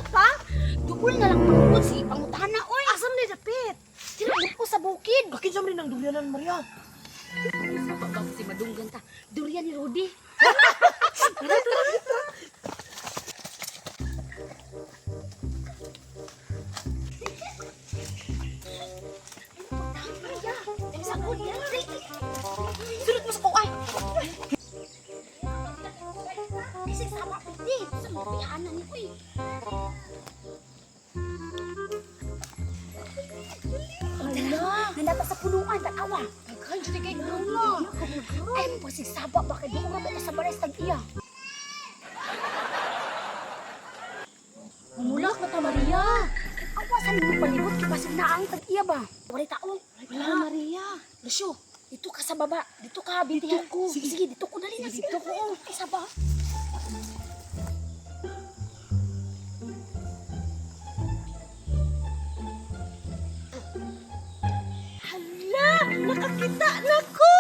pa? Dugol na lang pangutod si pangutana, oy. Asam ni dapit. Tira ko sa bukid. Bakit sa rin ang durianan, Maria? Sa babag si madunggan ta. Durian ni Rudy. Sunod mo sa kuay. Kasi sama piti. Sa mga pihanan ni Kuy. Hala. Nandata sa punuan, tanawa. Daghan dyan kay Gala. Ay, pasigsaba ba kay doon rabot sa bares tag-iya. Mamulak na ta, Maria. Awasan mo palibot kay pasig na ang tag-iya ba? Wala tao. Wala, Maria. Lucio, dito ka sa baba. Dito ka, bintihan ko. Sige, dito ko dali na. Dito ko. Ay, sa baba. Hala, nakakita na ko.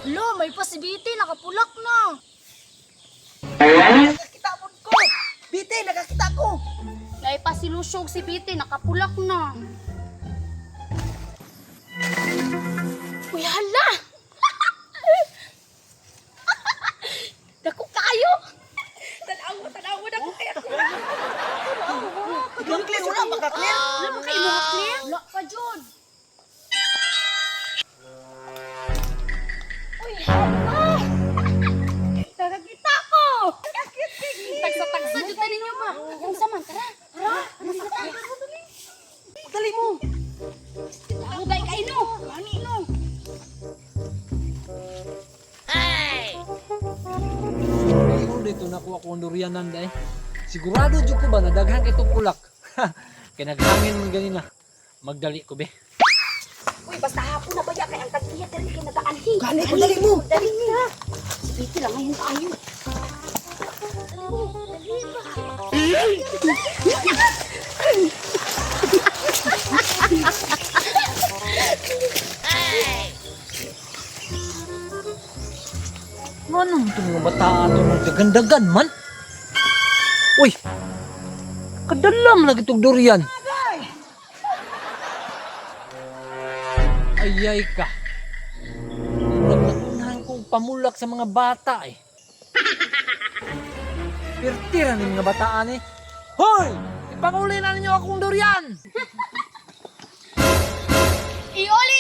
Lo, may pasibiti, nakapulak na. Nakakita mo ko. Biti, nakakita ko. Nay pa si Lucio si Biti, nakapulak na. Uy, hala! Dako kayo! Tanaw mo, dako kayo! Ikaw, Clear, wala baka Clear. Wala ba kayo mga clear? Wala pa, John! Uy, hala! Nakakita ko! Tagsa-tagsa, dito ninyo ba? Yung saman, tara! Tara! Ano sa tayo? Dali mo. Hugay kayo, no! Ani, no! Siguro dito nakuha ko ang durianan dahil. Sigurado dyan ko ba na daghan itong pulak. Kaya naghangin man ganina. Magdali ko be. Uy, basta hapon na baya kay ang tag-iya dali kay nagaanhi. Gani ko, dali mo. Dali niya. Si Biti lang ngayon tayo. Dali mo, dali ba? Anong itong mga bataan ito nagdagandagan man? Uy! Kadalam na itong durian. Ayay ka. Murag nakunahan kong pamulak sa mga bata eh. Pirtira ng mga bataan eh. Hoy! Ipanguli na ninyo akong durian! Iuli